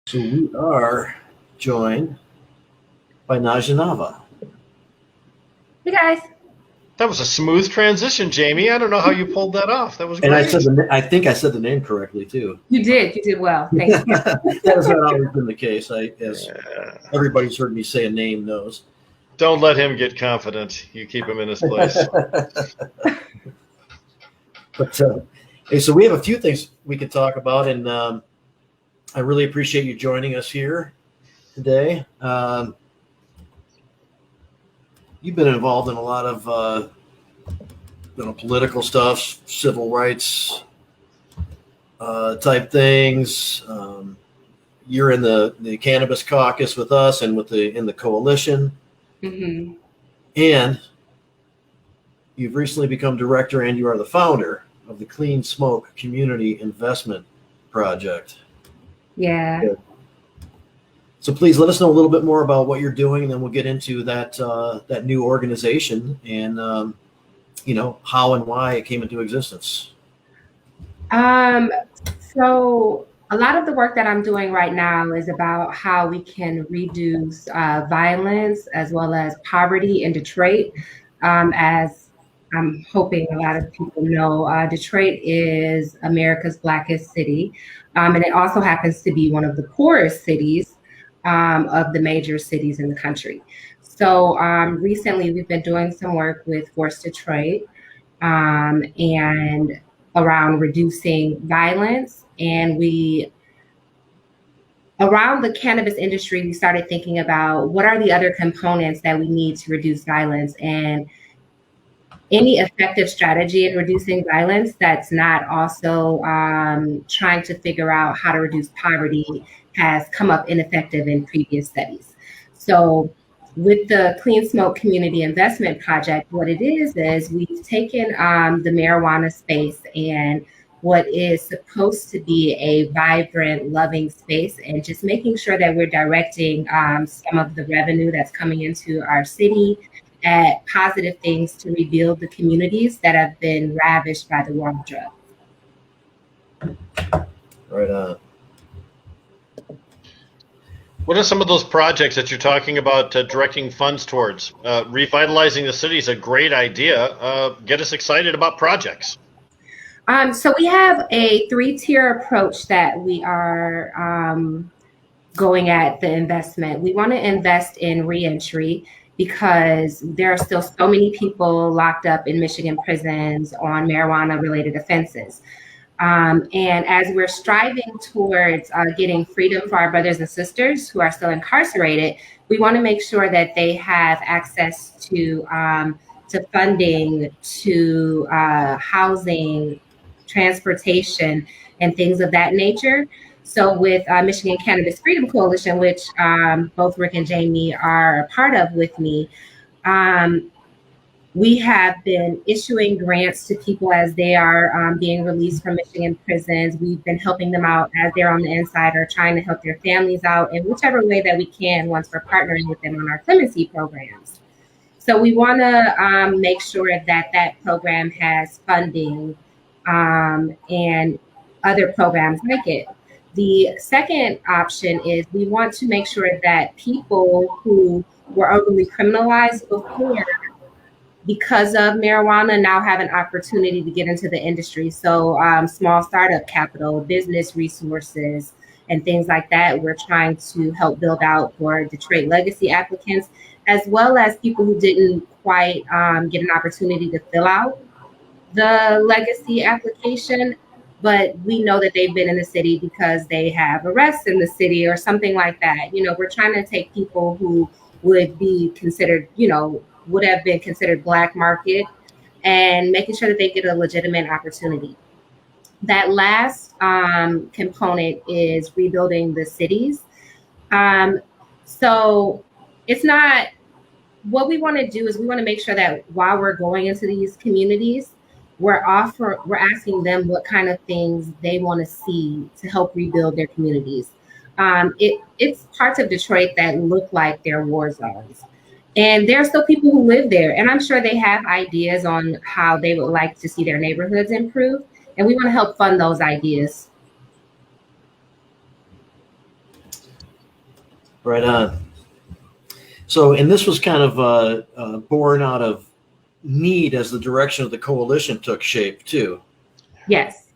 So we are joined by Najanava. Hey guys. That was a smooth transition, Jamie. I don't know how you pulled that off. That was great. And I think I said the name correctly too. You did well. Thank you. That has not always been the case. As everybody's heard me say a name knows. Don't let him get confident. You keep him in his place. But hey, so we have a few things we could talk about, and I really appreciate you joining us here today. You've been involved in a lot of political stuff, civil rights type things. You're in the cannabis caucus with us and in the coalition. Mm-hmm. And you've recently become director, and you are the founder of the Clean Smoke Community Investment Project. Yeah. Good. So please let us know a little bit more about what you're doing, and then we'll get into that new organization and how and why it came into existence. So a lot of the work that I'm doing right now is about how we can reduce violence as well as poverty in Detroit. As I'm hoping a lot of people know, Detroit is America's blackest city. And it also happens to be one of the poorest cities of the major cities in the country. So recently we've been doing some work with Force Detroit and around reducing violence. And around the cannabis industry, we started thinking about what are the other components that we need to reduce violence, and any effective strategy in reducing violence that's not also trying to figure out how to reduce poverty has come up ineffective in previous studies. So with the Clean Smoke Community Investment Project, what it is we've taken the marijuana space and what is supposed to be a vibrant, loving space, and just making sure that we're directing some of the revenue that's coming into our city at positive things to rebuild the communities that have been ravished by the war on drugs. Right on. What are some of those projects that you're talking about directing funds towards? Revitalizing the city is a great idea. Get us excited about projects. So we have a 3-tier approach that we are going at the investment. We want to invest in reentry because there are still so many people locked up in Michigan prisons on marijuana-related offenses. And as we're striving towards getting freedom for our brothers and sisters who are still incarcerated, we want to make sure that they have access to funding, to housing, transportation, and things of that nature. So with Michigan Cannabis Freedom Coalition, which both Rick and Jamie are a part of with me, we have been issuing grants to people as they are being released from Michigan prisons. We've been helping them out as they're on the inside or trying to help their families out in whichever way that we can once we're partnering with them on our clemency programs. So we want to make sure that that program has funding and other programs like it. The second option is we want to make sure that people who were overly criminalized before because of marijuana now have an opportunity to get into the industry. So small startup capital, business resources, and things like that, we're trying to help build out for Detroit legacy applicants, as well as people who didn't quite get an opportunity to fill out the legacy application, but we know that they've been in the city because they have arrests in the city or something like that. You know, we're trying to take people who would be considered, would have been considered black market, and making sure that they get a legitimate opportunity. That last component is rebuilding the cities. So it's not, what we want to do is we want to make sure that while we're going into these communities, we're asking them what kind of things they want to see to help rebuild their communities. It's parts of Detroit that look like they're war zones. And there are still people who live there. And I'm sure they have ideas on how they would like to see their neighborhoods improve. And we want to help fund those ideas. Right on. So, and this was kind of born out of need as the direction of the coalition took shape too. Yes.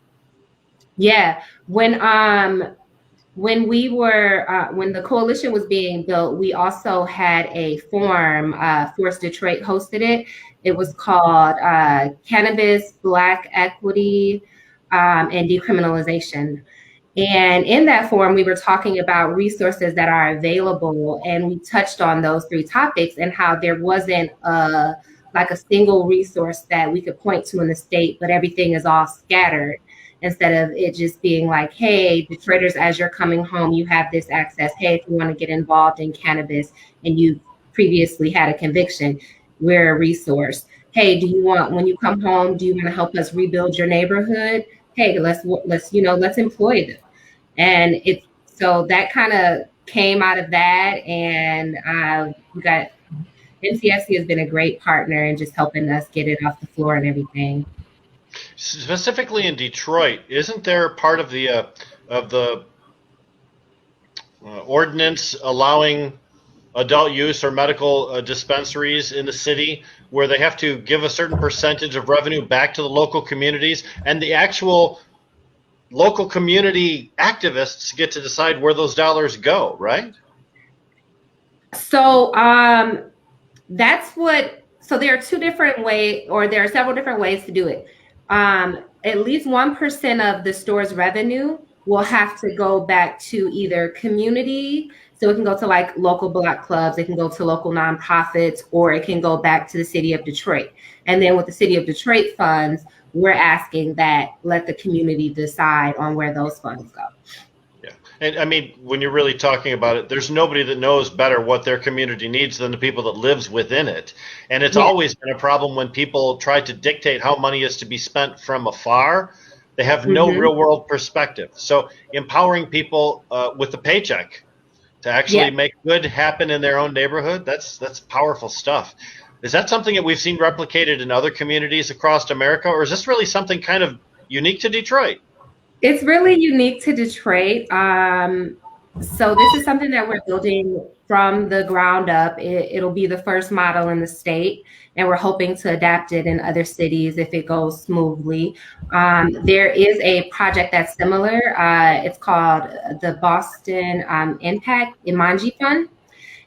Yeah. When we were when the coalition was being built, we also had a forum. Force Detroit hosted it. It was called Cannabis, Black Equity, and Decriminalization. And in that forum, we were talking about resources that are available, and we touched on those three topics and how there wasn't like a single resource that we could point to in the state, but everything is all scattered. Instead of it just being like, hey, Detroiters, as you're coming home, you have this access. Hey, if you want to get involved in cannabis and you previously had a conviction, we're a resource. Hey, do you want, when you come home, do you want to help us rebuild your neighborhood? Hey, let's employ them. And it's, so that kind of came out of that. And we got, NCFC has been a great partner in just helping us get it off the floor and everything. Specifically in Detroit, isn't there part of the ordinance allowing adult use or medical dispensaries in the city where they have to give a certain percentage of revenue back to the local communities, and the actual local community activists get to decide where those dollars go, right? So that's what, so there are two different ways, or there are several different ways to do it. At least 1% of the store's revenue will have to go back to either community, so it can go to like local Black clubs, it can go to local nonprofits, or it can go back to the city of Detroit. And then with the city of Detroit funds, we're asking that let the community decide on where those funds go. Yeah, and I mean, when you're really talking about it, there's nobody that knows better what their community needs than the people that lives within it. And it's always been a problem when people try to dictate how money is to be spent from afar. They have no real world perspective. So empowering people with the paycheck to actually make good happen in their own neighborhood, that's powerful stuff. Is that something that we've seen replicated in other communities across America, or is this really something kind of unique to Detroit? It's really unique to Detroit. So this is something that we're building from the ground up. It'll be the first model in the state, and we're hoping to adapt it in other cities if it goes smoothly. There is a project that's similar. It's called the Boston Impact Imanji Fund.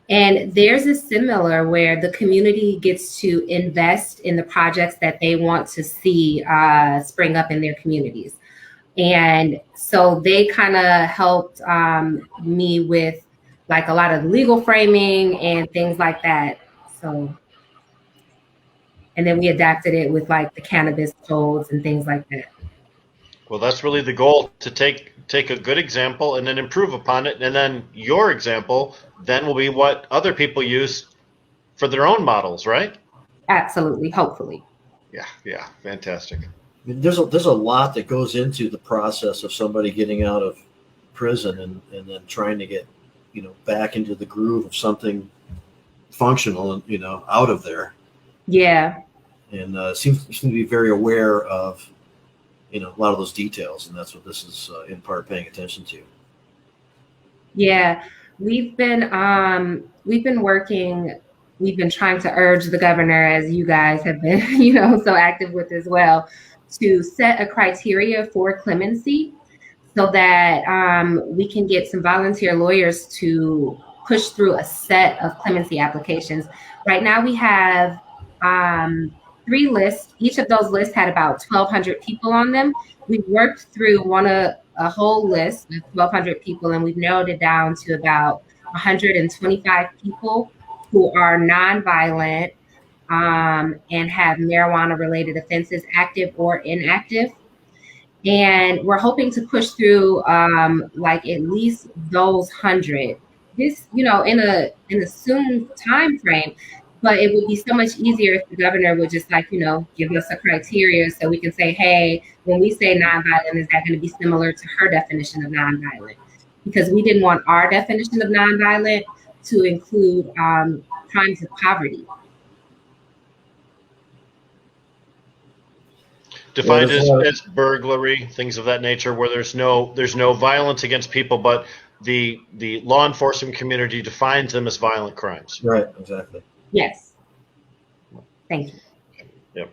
And theirs is similar, where the community gets to invest in the projects that they want to see spring up in their communities. And so they kind of helped me with like a lot of legal framing and things like that. So, and then we adapted it with like the cannabis codes and things like that. Well, that's really the goal, to take a good example and then improve upon it. And then your example then will be what other people use for their own models, right? Absolutely. Hopefully. Yeah. Fantastic. There's a lot that goes into the process of somebody getting out of prison and then trying to get, back into the groove of something functional and, out of there. Yeah. And seems to be very aware of, a lot of those details. And that's what this is in part paying attention to. Yeah. We've been working, we've been trying to urge the governor, as you guys have been, so active with as well, to set a criteria for clemency so that we can get some volunteer lawyers to push through a set of clemency applications. Right now we have 3 lists. Each of those lists had about 1,200 people on them. We worked through a whole list of 1,200 people, and we've narrowed it down to about 125 people who are nonviolent and have marijuana-related offenses, active or inactive. And we're hoping to push through like at least those 100. This, in a soon time frame. But it would be so much easier if the governor would just give us a criteria so we can say, hey, when we say nonviolent, is that going to be similar to her definition of nonviolent? Because we didn't want our definition of nonviolent to include crimes of poverty. Defined as burglary, things of that nature, where there's no violence against people, but the law enforcement community defines them as violent crimes. Right, exactly. Yes. Thank you. Yep.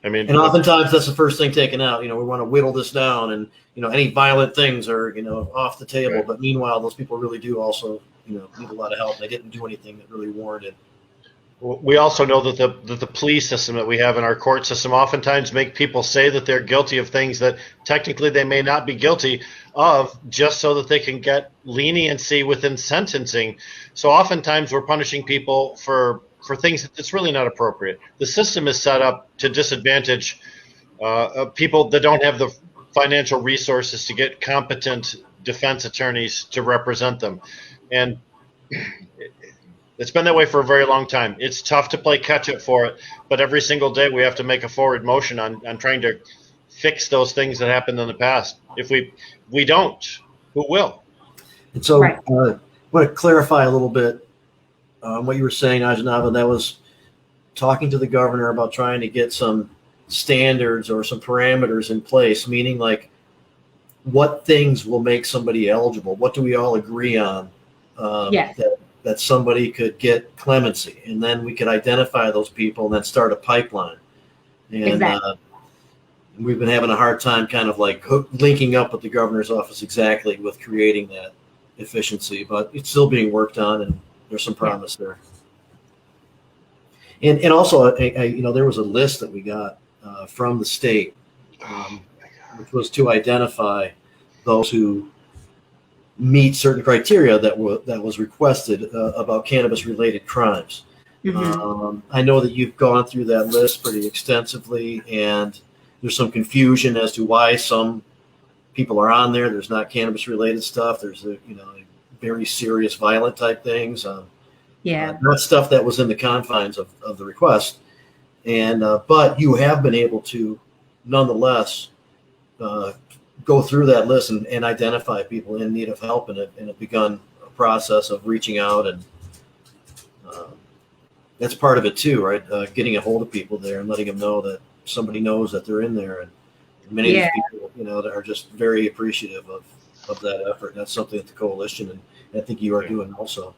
I mean, and oftentimes that's the first thing taken out. We want to whittle this down, and any violent things are off the table. Right. But meanwhile, those people really do also need a lot of help. They didn't do anything that really warranted. We also know that the police system that we have in our court system oftentimes make people say that they're guilty of things that technically they may not be guilty of, just so that they can get leniency within sentencing. So oftentimes we're punishing people for things that's really not appropriate. The system is set up to disadvantage people that don't have the financial resources to get competent defense attorneys to represent them. And it's been that way for a very long time. It's tough to play catch up for it, but every single day we have to make a forward motion on trying to fix those things that happened in the past. If we don't, who will? And so Right. I want to clarify a little bit what you were saying, Najanava. That was talking to the governor about trying to get some standards or some parameters in place, meaning like what things will make somebody eligible. What do we all agree on? Yes. That somebody could get clemency, and then we could identify those people and then start a pipeline. And Exactly. We've been having a hard time kind of like linking up with the governor's office exactly with creating that efficiency, but it's still being worked on, and there's some promise there. And also, there was a list that we got from the state, which was to identify those who meet certain criteria that was requested about cannabis-related crimes. Mhm. I know that you've gone through that list pretty extensively, and there's some confusion as to why some people are on there. There's not cannabis-related stuff. There's very serious, violent type things. Yeah. Not stuff that was in the confines of the request. And but you have been able to, nonetheless, go through that list and identify people in need of help, and have begun a process of reaching out, and that's part of it too, right? Getting a hold of people there and letting them know that somebody knows that they're in there, and many of these people, that are just very appreciative of that effort. And that's something that the coalition and I think you are doing also.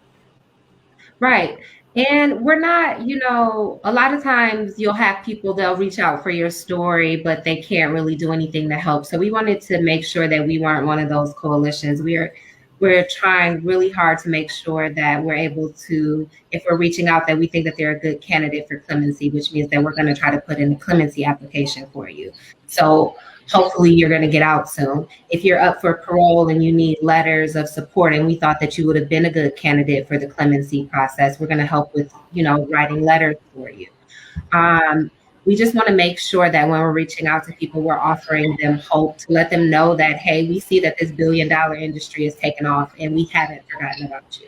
Right. And we're not, a lot of times you'll have people, they'll reach out for your story, but they can't really do anything to help. So we wanted to make sure that we weren't one of those coalitions. We're trying really hard to make sure that we're able to, if we're reaching out, that we think that they're a good candidate for clemency, which means that we're going to try to put in a clemency application for you. So hopefully you're going to get out soon. If you're up for parole and you need letters of support, and we thought that you would have been a good candidate for the clemency process, we're going to help with, writing letters for you. We just want to make sure that when we're reaching out to people, we're offering them hope, to let them know that, hey, we see that this billion-dollar industry is taking off, and we haven't forgotten about you.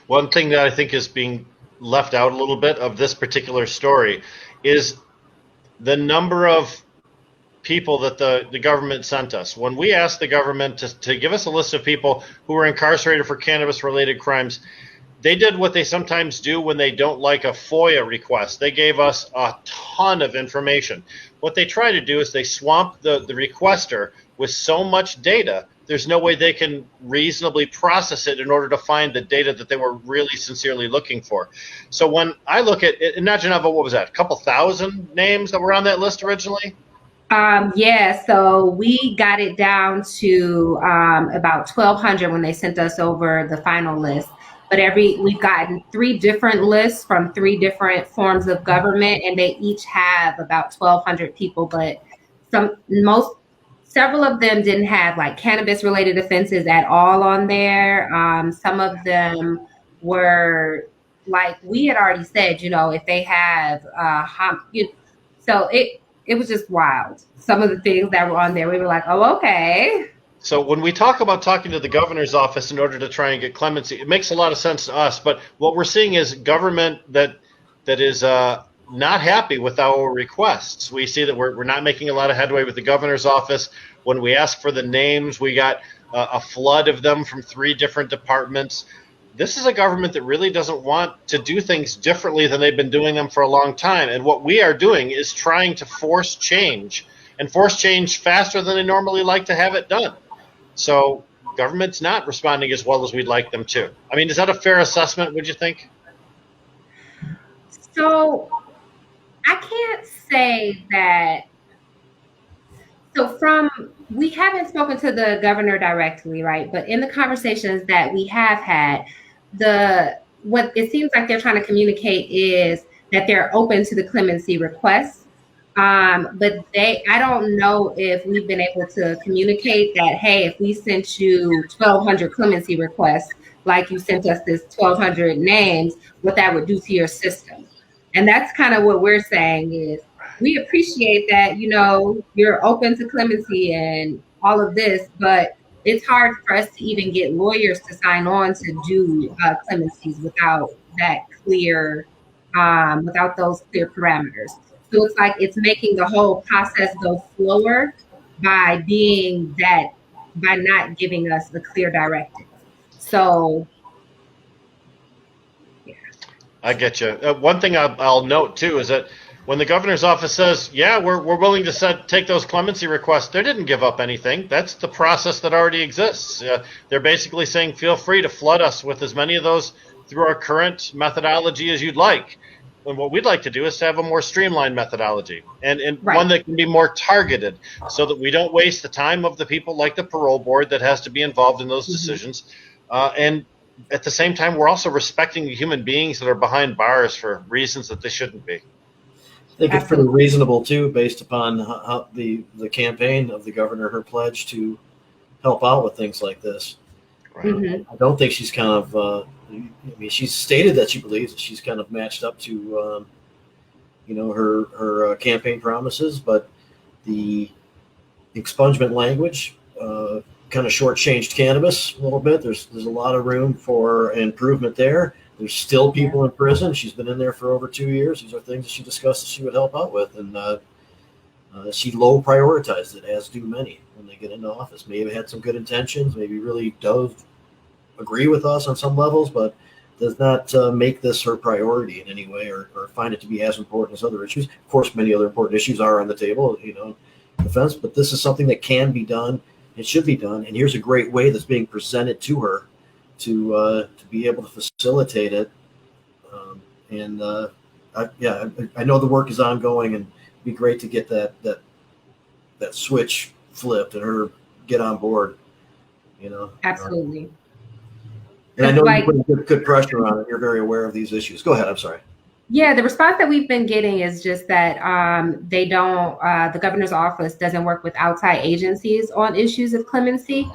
One thing that I think is being left out a little bit of this particular story is the number of people that the government sent us. When we asked the government to give us a list of people who were incarcerated for cannabis-related crimes, they did what they sometimes do when they don't like a FOIA request. They gave us a ton of information. What they try to do is they swamp the requester with so much data, there's no way they can reasonably process it in order to find the data that they were really sincerely looking for. So when I look at it, Najanava, what was that, a couple thousand names that were on that list originally? So we got it down to about 1,200 when they sent us over the final list. But we've gotten 3 different lists from 3 different forms of government, and they each have about 1,200 people. But several of them didn't have like cannabis-related offenses at all on there. Some of them were like we had already said, if they have so it was just wild. Some of the things that were on there, we were like, oh, okay. So when we talk about talking to the governor's office in order to try and get clemency, it makes a lot of sense to us. But what we're seeing is government that is not happy with our requests. We see that we're not making a lot of headway with the governor's office. When we ask for the names, we got a flood of them from 3 different departments. This is a government that really doesn't want to do things differently than they've been doing them for a long time. And what we are doing is trying to force change, and force change faster than they normally like to have it done. So government's not responding as well as we'd like them to. I mean, is that a fair assessment, would you think? So I can't say that. So we haven't spoken to the governor directly, right? But in the conversations that we have had, what it seems like they're trying to communicate is that they're open to the clemency requests. But I don't know if we've been able to communicate that, hey, if we sent you 1,200 clemency requests, like you sent us this 1,200 names, what that would do to your system. And that's kind of what we're saying is, we appreciate that, you're open to clemency and all of this, but it's hard for us to even get lawyers to sign on to do clemencies without those clear parameters. So it's like it's making the whole process go slower by not giving us a clear directive. So, yeah. I get you. One thing I'll note too is that when the governor's office says, yeah, we're willing to take those clemency requests, they didn't give up anything. That's the process that already exists. They're basically saying, feel free to flood us with as many of those through our current methodology as you'd like. And what we'd like to do is to have a more streamlined methodology and right. One that can be more targeted so that we don't waste the time of the people like the parole board that has to be involved in those decisions. And at the same time, we're also respecting the human beings that are behind bars for reasons that they shouldn't be. I think it's pretty reasonable too, based upon how the campaign of the governor, her pledge to help out with things like this. Right. Mm-hmm. I don't think she's kind of, she's stated that she believes that she's kind of matched up to, her campaign promises, but the expungement language kind of shortchanged cannabis a little bit. There's a lot of room for improvement there. There's still people in prison. She's been in there for over 2 years. These are things that she discussed that she would help out with. And she low prioritized it, as do many when they get into office. Maybe had some good intentions, maybe really does agree with us on some levels, but does not make this her priority in any way or find it to be as important as other issues. Of course, many other important issues are on the table, defense, but this is something that can be done. It should be done. And here's a great way that's being presented to her to be able to facilitate it. I know the work is ongoing, and it'd be great to get that switch flipped and her get on board, Absolutely. And I know you're putting good pressure on it. You're very aware of these issues. Go ahead. I'm sorry. Yeah, the response that we've been getting is just that the governor's office doesn't work with outside agencies on issues of clemency.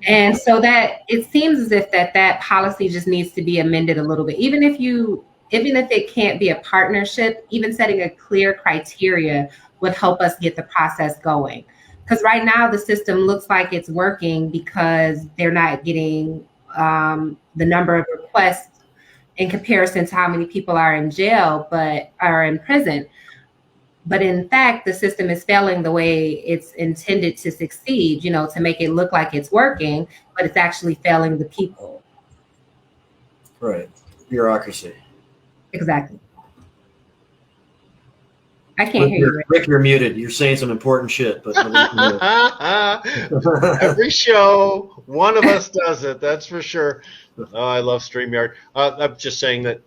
And so that it seems as if that policy just needs to be amended a little bit. Even if it can't be a partnership, even setting a clear criteria would help us get the process going. Because right now the system looks like it's working because they're not getting the number of requests in comparison to how many people are in jail, but are in prison. But in fact, the system is failing the way it's intended to succeed, to make it look like it's working, but it's actually failing the people. Right. Bureaucracy. Exactly. I can't hear you. Rick, you're muted. You're saying some important shit, but every show, one of us does it. That's for sure. Oh, I love StreamYard. I'm just saying that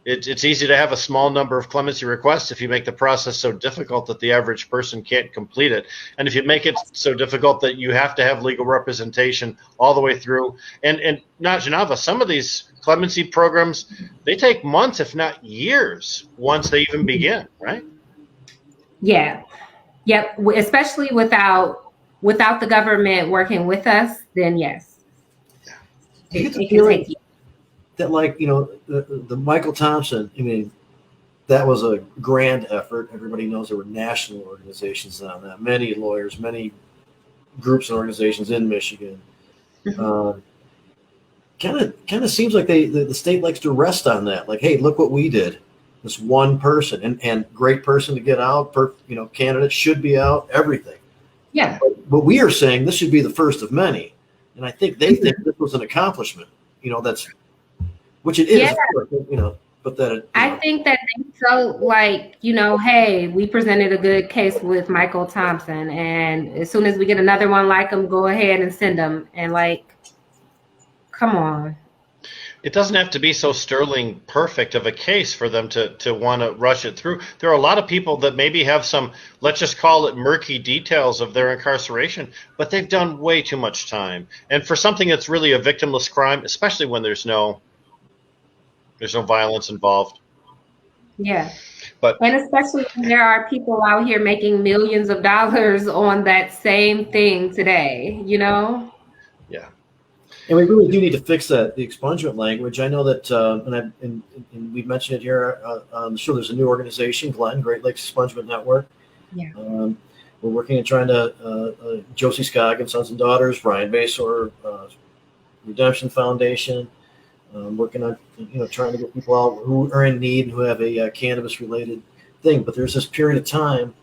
it's easy to have a small number of clemency requests if you make the process so difficult that the average person can't complete it, and if you make it so difficult that you have to have legal representation all the way through. And Najanava, some of these clemency programs, they take months, if not years, once they even begin, right? Yeah. Yep. Especially without the government working with us, then yes. It can take you. That the Michael Thompson, that was a grand effort. Everybody knows there were national organizations on that. Many lawyers, many groups and organizations in Michigan. Mm-hmm. Kind of seems like the state likes to rest on that. Like, hey, look what we did. This one person and great person to get out, candidate should be out, everything. Yeah. But we are saying this should be the first of many. And I think they think this was an accomplishment, which it is. Yeah. Of course, But that I think that they felt like, hey, we presented a good case with Michael Thompson, and as soon as we get another one like him, go ahead and send them. And like, come on. It doesn't have to be so sterling perfect of a case for them to want to rush it through. There are a lot of people that maybe have some, let's just call it murky details of their incarceration, but they've done way too much time. And for something that's really a victimless crime, especially when there's no violence involved. Yeah. And especially when there are people out here making millions of dollars on that same thing today, Yeah. And we really do need to fix the expungement language. I know that, and we've mentioned it here on the show, there's a new organization, Glenn, Great Lakes Expungement Network. Yeah. We're working on trying to, Josie Scoggin, Sons and Daughters, Ryan Basor, Redemption Foundation, working on, trying to get people out who are in need, who have a cannabis-related thing. But there's this period of time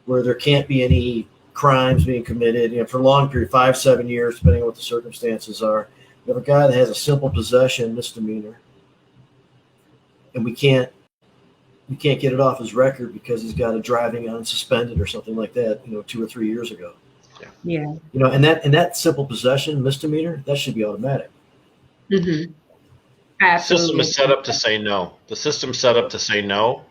where there can't be any crimes being committed, for a long period, 5-7 years, depending on what the circumstances are. You have a guy that has a simple possession misdemeanor, and we can't get it off his record because he's got a driving unsuspended or something like that, 2 or 3 years ago. Yeah. And that simple possession misdemeanor, that should be automatic. Mm-hmm. The system is set up to say no. The system's set up to say no.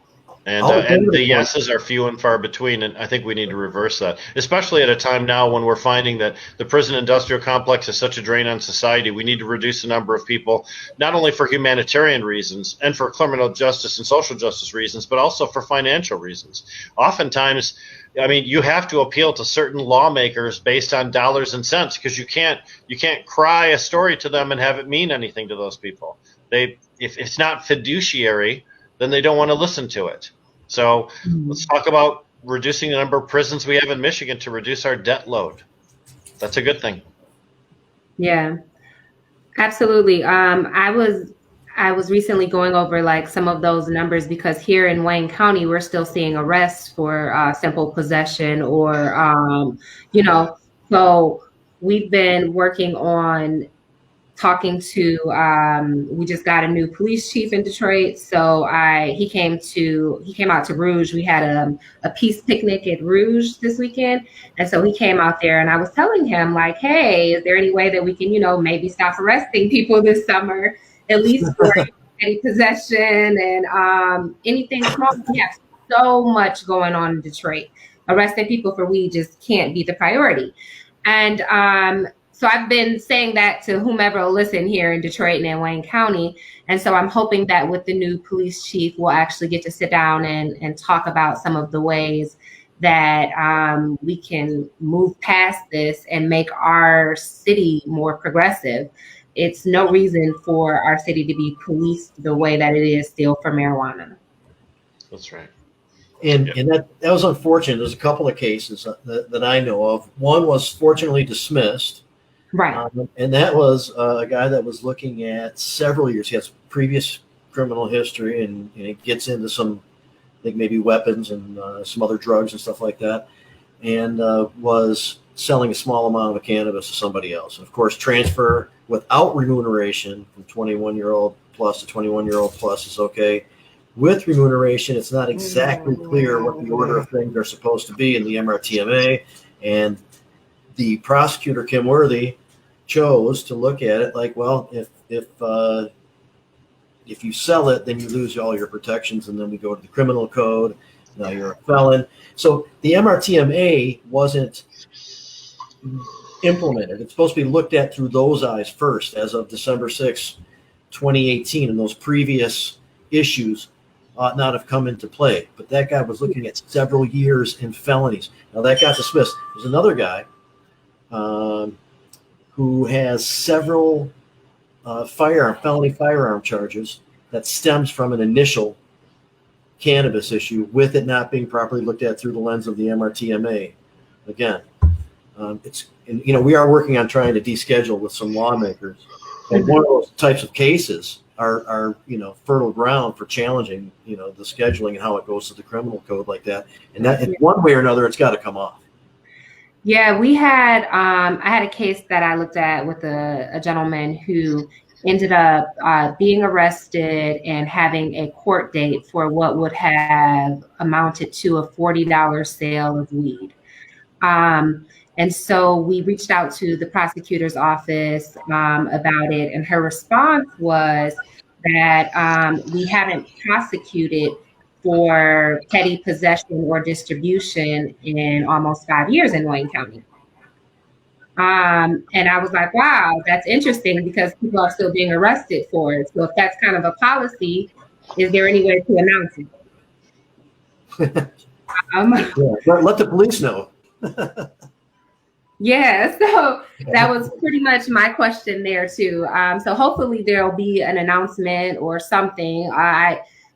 And the yeses are few and far between, and I think we need to reverse that, especially at a time now when we're finding that the prison industrial complex is such a drain on society. We need to reduce the number of people, not only for humanitarian reasons and for criminal justice and social justice reasons, but also for financial reasons. Oftentimes, you have to appeal to certain lawmakers based on dollars and cents, because you can't cry a story to them and have it mean anything to those people. If it's not fiduciary, then they don't want to listen to it. So let's talk about reducing the number of prisons we have in Michigan to reduce our debt load. That's a good thing. Yeah, absolutely. I was recently going over like some of those numbers, because here in Wayne County, we're still seeing arrests for simple possession or, so we've been working on talking to, we just got a new police chief in Detroit. So he came out to Rouge. We had a peace picnic at Rouge this weekend. And so he came out there, and I was telling him like, hey, is there any way that we can, maybe stop arresting people this summer, at least for any possession and anything small. We have so much going on in Detroit. Arresting people for weed just can't be the priority. And, so I've been saying that to whomever will listen here in Detroit and in Wayne County. And so I'm hoping that with the new police chief, we'll actually get to sit down and talk about some of the ways that we can move past this and make our city more progressive. It's no reason for our city to be policed the way that it is still for marijuana. That's right. And that was unfortunate. There's a couple of cases that I know of. One was fortunately dismissed. Right. And that was a guy that was looking at several years. He has previous criminal history, and it gets into some, I think maybe weapons and some other drugs and stuff like that, and was selling a small amount of cannabis to somebody else. And of course, transfer without remuneration from 21-year-old plus to 21-year-old plus is okay. With remuneration, it's not exactly clear what the order of things are supposed to be in the MRTMA, and the prosecutor, Kim Worthy, chose to look at it like, well, if you sell it, then you lose all your protections, and then we go to the criminal code. Now you're a felon. So the MRTMA wasn't implemented. It's supposed to be looked at through those eyes first, as of December 6, 2018, and those previous issues ought not have come into play. But that guy was looking at several years in felonies. Now that got dismissed. There's another guy who has several felony firearm charges that stems from an initial cannabis issue, with it not being properly looked at through the lens of the MRTMA. Again, we are working on trying to deschedule with some lawmakers, and one of those types of cases are fertile ground for challenging the scheduling and how it goes to the criminal code like that. And that in one way or another, it's got to come off. Yeah, we had I had a case that I looked at with a gentleman who ended up being arrested and having a court date for what would have amounted to a $40 sale of weed. And so we reached out to the prosecutor's office about it, and her response was that we haven't prosecuted for petty possession or distribution in almost 5 years in Wayne County. And I was like, wow, that's interesting because people are still being arrested for it. So if that's kind of a policy, is there any way to announce it? Let the police know. Yeah, so that was pretty much my question there too. So hopefully there'll be an announcement or something.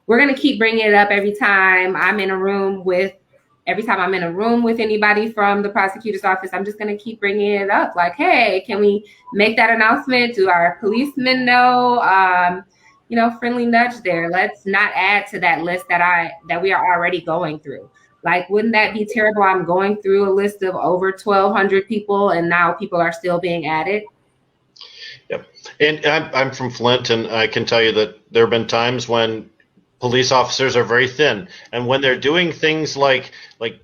We're gonna keep bringing it up every time I'm in a room with anybody from the prosecutor's office. I'm just gonna keep bringing it up. Like, hey, can we make that announcement? Do our policemen know? Friendly nudge there. Let's not add to that list that we are already going through. Like, wouldn't that be terrible? I'm going through a list of over 1,200 people, and now people are still being added. Yep. And I'm from Flint, and I can tell you that there have been times when police officers are very thin, and when they're doing things like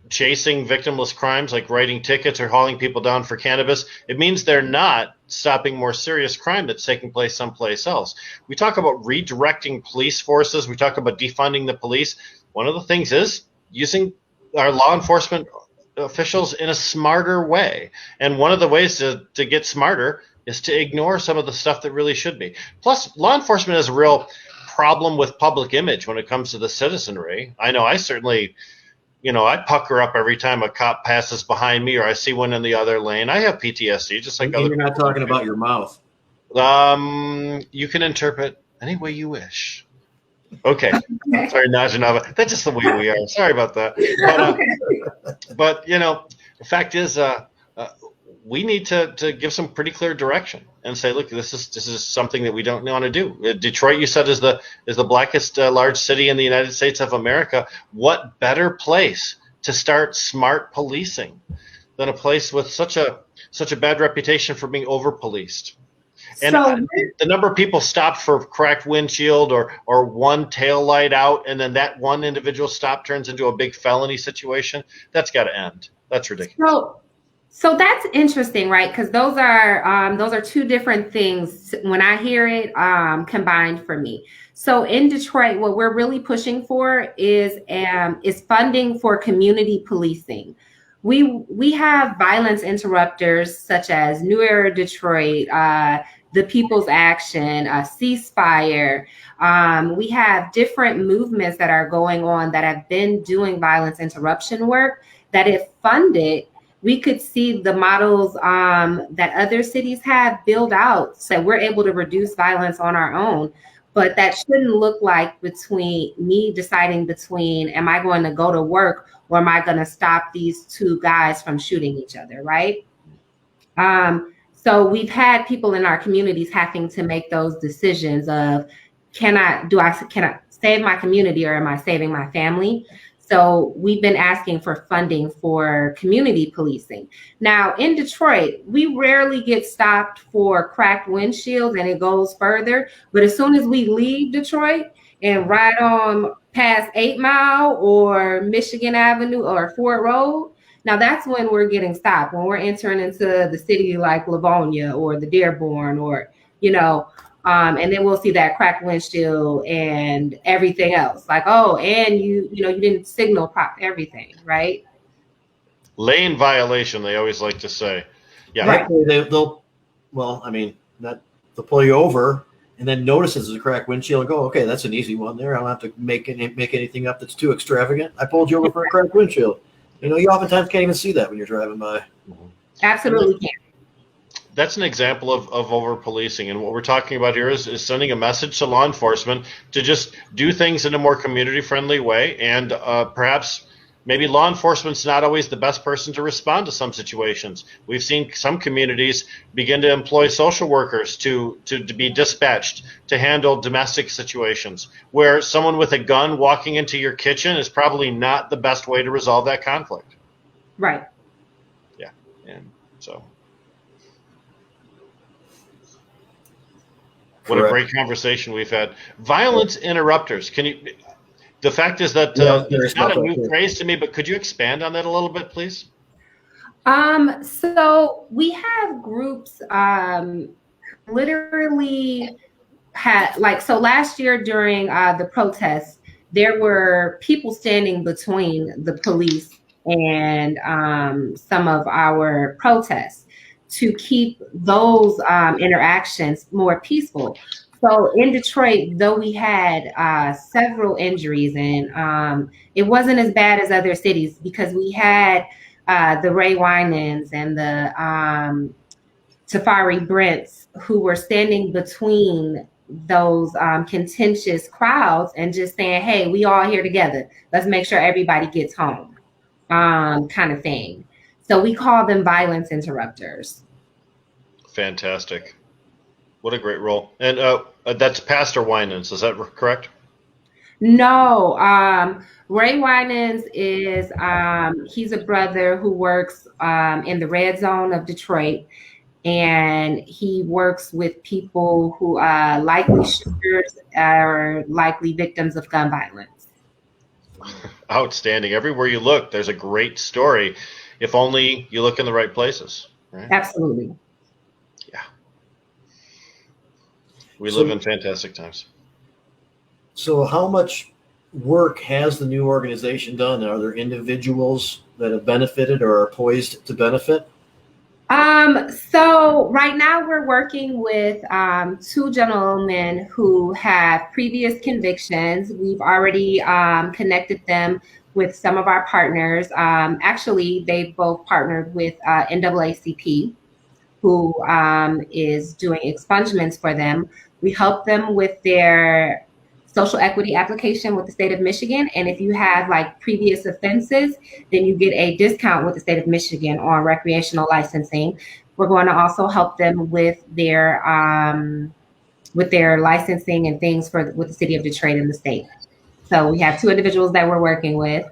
chasing victimless crimes, like writing tickets or hauling people down for cannabis, it means they're not stopping more serious crime that's taking place someplace else. We talk about redirecting police forces. We talk about defunding the police. One of the things is using our law enforcement officials in a smarter way. And one of the ways to get smarter is to ignore some of the stuff that really should be. Plus, law enforcement has a real problem with public image when it comes to the citizenry. I know I certainly, I pucker up every time a cop passes behind me or I see one in the other lane. I have PTSD, just like other people. You're not talking about your mouth. You can interpret any way you wish. Okay. Sorry, Najanava. That's just the way we are. Sorry about that. But the fact is, we need to give some pretty clear direction and say, look, this is something that we don't want to do. Detroit, you said, is the blackest large city in the United States of America. What better place to start smart policing than a place with such a bad reputation for being over-policed? And the number of people stopped for cracked windshield or one tail light out, and then that one individual stop turns into a big felony situation, that's got to end. That's ridiculous. So that's interesting, right? Because those are two different things when I hear it combined for me. So in Detroit, what we're really pushing for is funding for community policing. We have violence interrupters such as New Era Detroit, the People's Action, Ceasefire. We have different movements that are going on that have been doing violence interruption work that if funded, we could see the models that other cities have build out so we're able to reduce violence on our own. But that shouldn't look like between me deciding between am I going to go to work or am I going to stop these two guys from shooting each other, right? So we've had people in our communities having to make those decisions of can I save my community or am I saving my family? So we've been asking for funding for community policing. Now in Detroit, we rarely get stopped for cracked windshields and it goes further. But as soon as we leave Detroit and ride on past 8 Mile or Michigan Avenue or Ford Road, now that's when we're getting stopped, when we're entering into the city like Livonia or the Dearborn or, and then we'll see that cracked windshield and everything else. Like, oh, and you didn't signal everything, right? Lane violation, they always like to say. Yeah. Right. They'll pull you over and then notices a cracked windshield and go, okay, that's an easy one there. I don't have to make anything up that's too extravagant. I pulled you over for a cracked windshield. You oftentimes can't even see that when you're driving by. Absolutely can't. That's an example of over-policing. And what we're talking about here is sending a message to law enforcement to just do things in a more community-friendly way. And perhaps maybe law enforcement's not always the best person to respond to some situations. We've seen some communities begin to employ social workers to be dispatched to handle domestic situations where someone with a gun walking into your kitchen is probably not the best way to resolve that conflict. Right. Yeah. And so. What a great conversation we've had. Violence interrupters. Can you? The fact is that it's not a new phrase to me, but could you expand on that a little bit, please? So we have groups literally had so last year during the protests, there were people standing between the police and some of our protests to keep those interactions more peaceful. So in Detroit, though we had several injuries, and it wasn't as bad as other cities because we had the Ray Winans and the Tafari Brents who were standing between those contentious crowds and just saying, hey, we all here together. Let's make sure everybody gets home, kind of thing. So we call them violence interrupters. Fantastic. What a great role. And that's Pastor Winans, is that correct? No, Ray Winans is, he's a brother who works in the red zone of Detroit, and he works with people who are likely shooters or likely victims of gun violence. Outstanding. Everywhere you look, there's a great story, if only you look in the right places. Right? Absolutely. Yeah. We live in fantastic times. So how much work has the new organization done? Are there individuals that have benefited or are poised to benefit? So right now we're working with two gentlemen who have previous convictions. We've already connected them with some of our partners. Actually, they've both partnered with NAACP, who is doing expungements for them. We help them with their social equity application with the state of Michigan. And if you have like previous offenses, then you get a discount with the state of Michigan on recreational licensing. We're going to also help them with their licensing and things with the city of Detroit and the state. So we have two individuals that we're working with,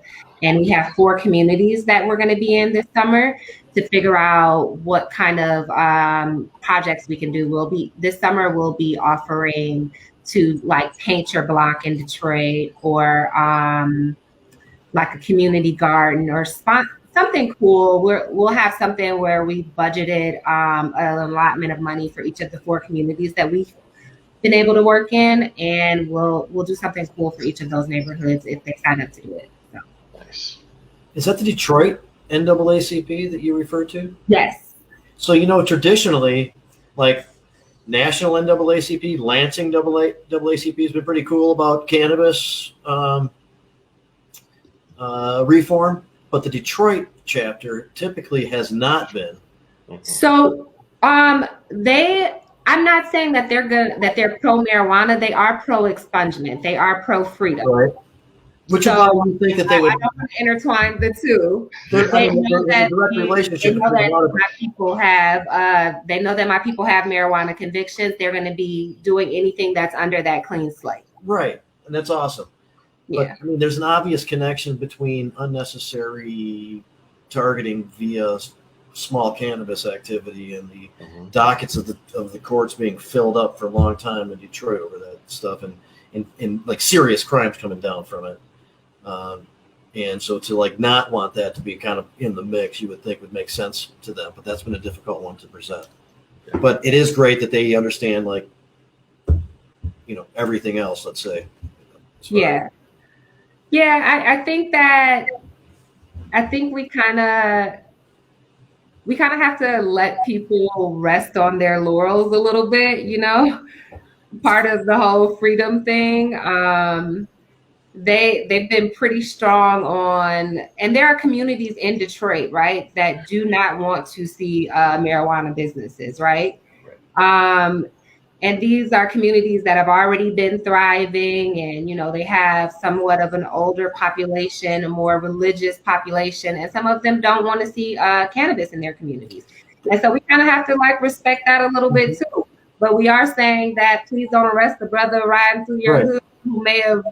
and we have 4 communities that we're going to be in this summer to figure out what kind of projects we can do. This summer we'll be offering to like paint your block in Detroit, or like a community garden or something cool. We'll have something where we budgeted an allotment of money for each of the 4 communities that we've been able to work in, and we'll do something cool for each of those neighborhoods if they sign up to do it. So. Nice. Is that the Detroit NAACP that you refer to? Yes. So traditionally, like national NAACP, Lansing NAACP has been pretty cool about cannabis reform, but the Detroit chapter typically has not been. So I'm not saying that they're good, that they're pro marijuana. They are pro expungement. They are pro freedom. Right. Which is why you think that they would. I don't want to intertwine the two. They know that my people have. They know that my people have marijuana convictions. They're going to be doing anything that's under that clean slate. Right, and that's awesome. Yeah. But there's an obvious connection between unnecessary targeting via small cannabis activity and the dockets of the courts being filled up for a long time in Detroit over that stuff, and like serious crimes coming down from it. And so to like not want that to be kind of in the mix, you would think would make sense to them, but that's been a difficult one to present. Yeah. But it is great that they understand like, everything else, let's say. Yeah. Yeah. I think we kind of have to let people rest on their laurels a little bit, part of the whole freedom thing. They've been pretty strong on, and there are communities in Detroit, right, that do not want to see marijuana businesses, right? And these are communities that have already been thriving, and they have somewhat of an older population, a more religious population, and some of them don't want to see cannabis in their communities. And so we kind of have to like respect that a little bit too. But we are saying that please don't arrest the brother riding through your hood who may have,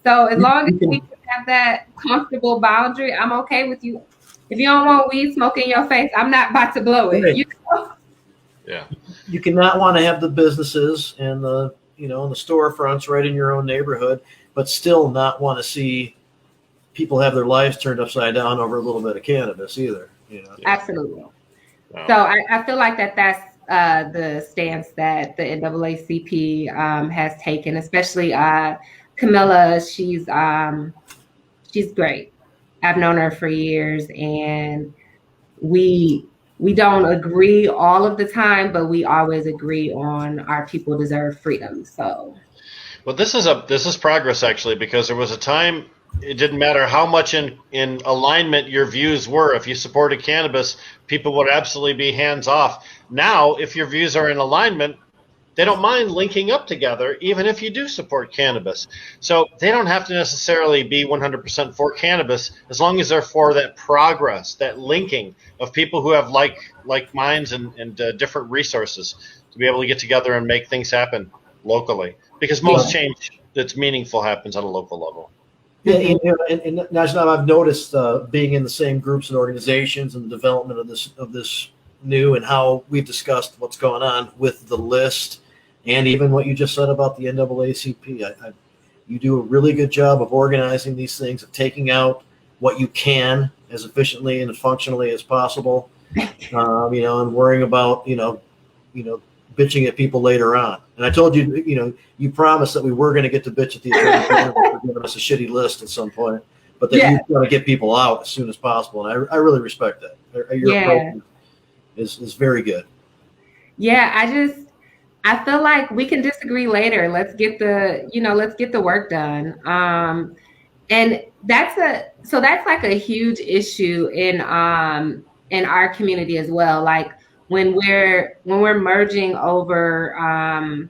So as long as we have that comfortable boundary, I'm okay with you. If you don't want weed smoke in your face, I'm not about to blow it. Yeah. you cannot want to have the businesses and the, you know, and the storefronts right in your own neighborhood, but still not want to see people have their lives turned upside down over a little bit of cannabis either. You know? Absolutely. Wow. So I feel like that's the stance that the NAACP has taken, especially Camilla. She's great. I've known her for years, and we don't agree all of the time, but we always agree on our people deserve freedom. So, well, this is progress actually, because there was a time it didn't matter how much in alignment your views were. If you supported cannabis, people would absolutely be hands off. Now, if your views are in alignment, they don't mind linking up together, even if you do support cannabis. So they don't have to necessarily be 100% for cannabis, as long as they're for that progress, that linking of people who have like minds and different resources to be able to get together and make things happen locally. Because most change that's meaningful happens on a local level. Yeah, and Najanava, I've noticed being in the same groups and organizations and the development of this new, and how we've discussed what's going on with the list, and even what you just said about the NAACP. You do a really good job of organizing these things, of taking out what you can as efficiently and as functionally as possible, you know, and worrying about, you know, bitching at people later on. And I told you, you know, you promised that we were going to get to bitch at the attorney general for giving us a shitty list at some point, but that you want to get people out as soon as possible. And I really respect that. Your approach is very good. Yeah, I feel like we can disagree later. Let's get the work done. And that's like a huge issue in our community as well. Like when we're merging over,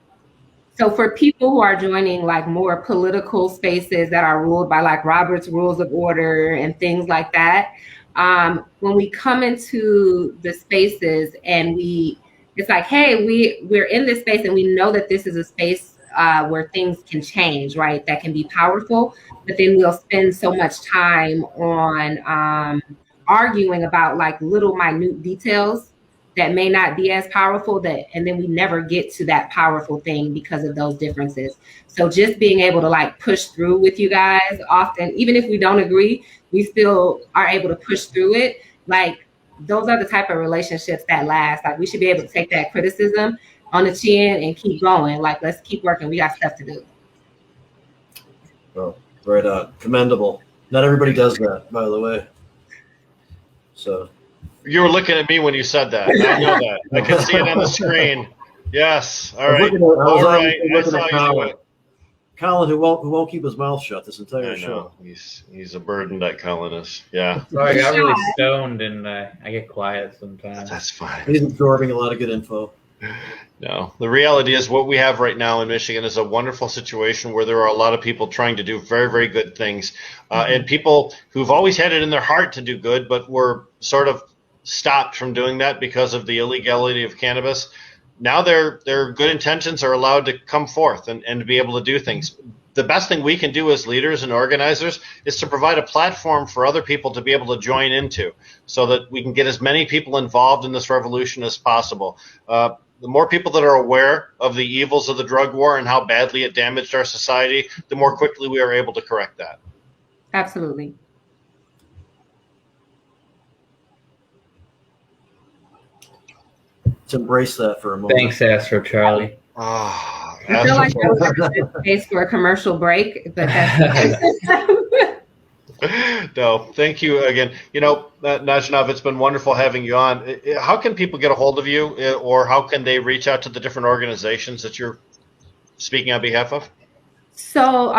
so for people who are joining like more political spaces that are ruled by like Robert's Rules of Order and things like that, when we come into the spaces and it's like, hey, we're in this space and we know that this is a space where things can change, right? That can be powerful, but then we'll spend so much time on arguing about like little minute details that may not be as powerful, and then we never get to that powerful thing because of those differences. So just being able to like push through with you guys often, even if we don't agree, we still are able to push through it. Like those are the type of relationships that last. Like we should be able to take that criticism on the chin and keep going. Like, let's keep working. We got stuff to do. Well, right on. Commendable. Not everybody does that, by the way. So you were looking at me when you said that. I know that. I could see it on the screen. Yes. All right. All right. That's how you do it. Colin, who won't keep his mouth shut this entire show. He's a burden, that Colin is. Yeah. So I got really stoned and I get quiet sometimes. That's fine. He's absorbing a lot of good info. No, the reality is what we have right now in Michigan is a wonderful situation where there are a lot of people trying to do very, very good things, and people who've always had it in their heart to do good, but were sort of stopped from doing that because of the illegality of cannabis. Now their good intentions are allowed to come forth and to be able to do things. The best thing we can do as leaders and organizers is to provide a platform for other people to be able to join into so that we can get as many people involved in this revolution as possible. The more people that are aware of the evils of the drug war and how badly it damaged our society, the more quickly we are able to correct that. Absolutely. Let's embrace that for a moment. Thanks, Astro Charlie. I feel like that was a good space for a commercial break, but that's No, thank you again. You know, Najanava, it's been wonderful having you on. How can people get a hold of you, or how can they reach out to the different organizations that you're speaking on behalf of? So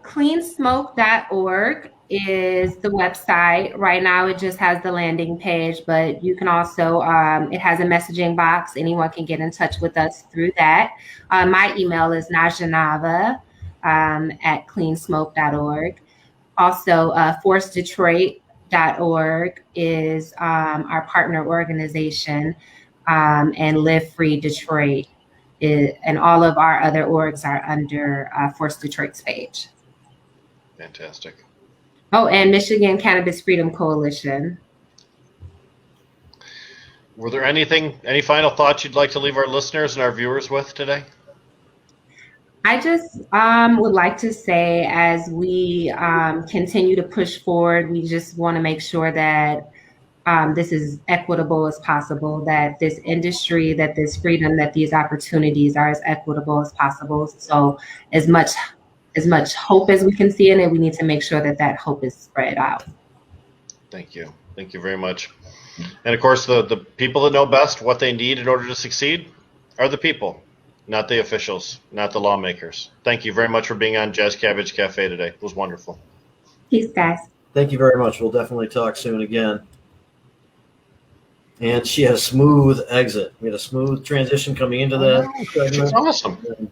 cleansmoke.org is the website. Right now it just has the landing page, but you can also, it has a messaging box. Anyone can get in touch with us through that. My email is najanava at cleansmoke.org. Also, forcedetroit.org is our partner organization, and Live Free Detroit and all of our other orgs are under Force Detroit's page. Fantastic. Oh, and Michigan Cannabis Freedom Coalition. Were there any final thoughts you'd like to leave our listeners and our viewers with today? I just would like to say, as we continue to push forward, we just want to make sure that this is equitable as possible, that this industry, that this freedom, that these opportunities are as equitable as possible. So as much hope as we can see in it, we need to make sure that that hope is spread out. Thank you. Thank you very much. And of course, the people that know best what they need in order to succeed are the people, not the officials, not the lawmakers. Thank you very much for being on Jazz Cabbage Cafe today. It was wonderful. Peace, guys. Thank you very much. We'll definitely talk soon again. And she had a smooth exit. We had a smooth transition coming into that. It's awesome.